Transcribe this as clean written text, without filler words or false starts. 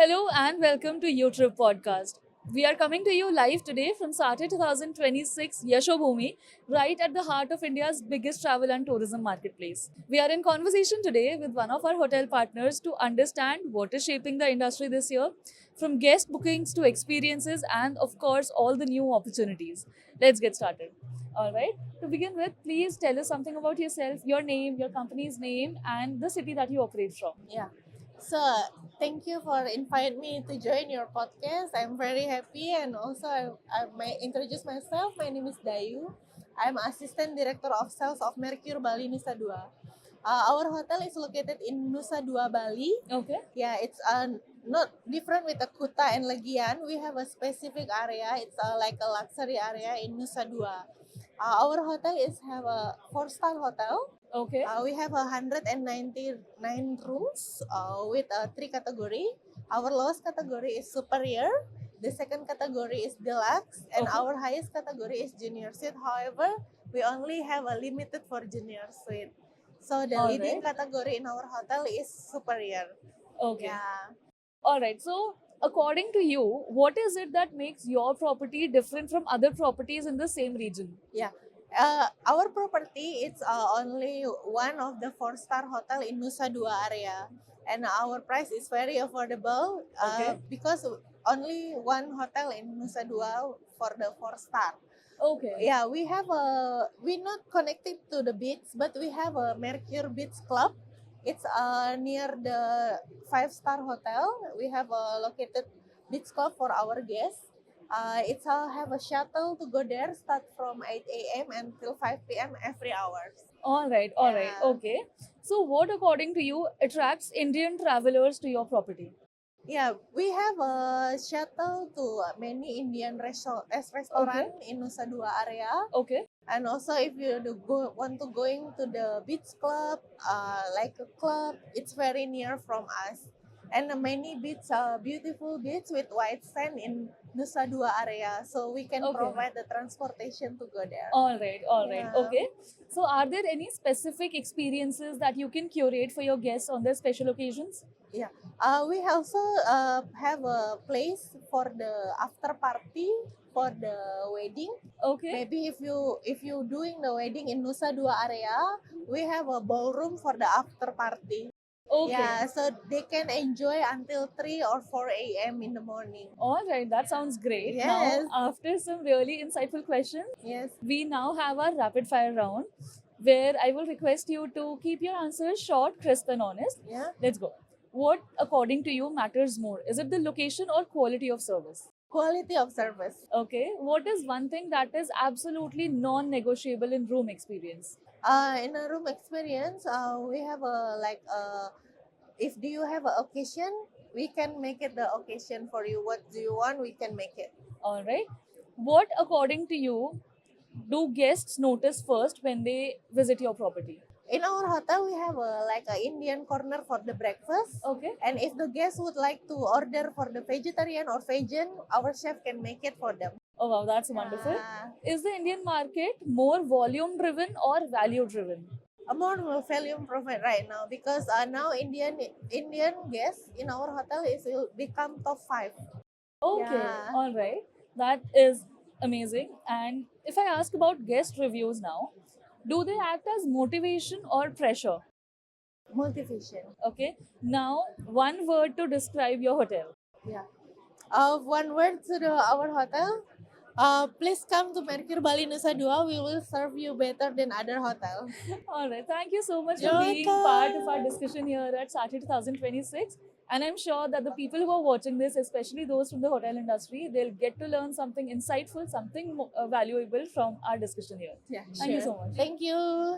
Hello and welcome to YouTrip Podcast. We are coming to you live today from Sate 2026 Yashobhumi, right at the heart of India's biggest travel and tourism marketplace. We are in conversation today with one of our hotel partners to understand what is shaping the industry this year, from guest bookings to experiences and, of course, all the new opportunities. Let's get started. All right. To begin with, please tell us something about yourself, your name, your company's name, and the city that you operate from. Yeah. So thank you for inviting me to join your podcast. I'm very happy, and also I may introduce myself. My name is Dayu. I'm Assistant Director of Sales of Mercure Bali Nusa Dua. Our hotel is located in Nusa Dua, Bali. Okay. Yeah, it's not different with the Kuta and Legian. We have a specific area. It's like a luxury area in Nusa Dua. Our hotel is have a four-star hotel. Okay. We have 199 rooms with three category. Our lowest category is superior. The second category is deluxe, and Okay. our highest category is junior suite. However, we only have a limited for junior suite. So the All leading right. category in our hotel is superior. Okay. Yeah. All right. So, according to you, what is it that makes your property different from other properties in the same region? Yeah. Our property is only one of the four-star hotel in Nusa Dua area, and our price is very affordable Okay. because only one hotel in Nusa Dua for the four-star. Okay. Yeah, we're not connected to the beach, but we have a Mercure Beach Club. It's near the five-star hotel. We have a located beach club for our guests. It's have a shuttle to go there, start from 8 a.m. until 5 p.m. every hours. All right. All right. Yeah. Okay. So, what, according to you, attracts Indian travelers to your property? Yeah, we have a shuttle to many Indian Okay. restaurant in Nusa Dua area. Okay. And also, if you want to going to the beach club, like a club, it's very near from us. And many beach, beautiful beach with white sand in Nusa Dua area, so we can Okay. provide the transportation to go there. All right. All right. Yeah. Okay. So, are there any specific experiences that you can curate for your guests on their special occasions? Yeah. We also have a place for the after party for the wedding. Okay. Maybe if you doing the wedding in Nusa Dua area, we have a ballroom for the after party. Okay. Yeah, so they can enjoy until 3 or 4 a.m. in the morning. All right, that sounds great. Yes. Now, after some really insightful questions, Yes. we now have our rapid fire round where I will request you to keep your answers short, crisp, and honest. Yeah. Let's go. What, according to you, matters more? Is it the location or quality of service? Quality of service. Okay. What is one thing that is absolutely non negotiable in room experience? In a room experience, we have a like if do you have an occasion, we can make it the occasion for you. What do you want? We can make it. All right. What, according to you, do guests notice first when they visit your property? In our hotel, we have a like a Indian corner for the breakfast. Okay. And if the guests would like to order for the vegetarian or vegan, our chef can make it for them. Oh wow, that's wonderful. Uh, Is the Indian market more volume driven or value driven? a more volume profit right now because now Indian guests in our hotel is will become top 5. Okay, Yeah. all right. That is amazing. And if I ask about guest reviews now, do they act as motivation or pressure? Motivation. Okay. Now, one word to describe your hotel. Yeah. One word to our hotel. Please come to Mercure Bali Nusa Dua. We will serve you better than other hotel. All right. Thank you so much for You're being part of our welcome. discussion here at SATI 2026. And I'm sure that the people who are watching this, especially those from the hotel industry, they'll get to learn something insightful, something valuable from our discussion here. Yeah, Thank you sure. so much. Thank you.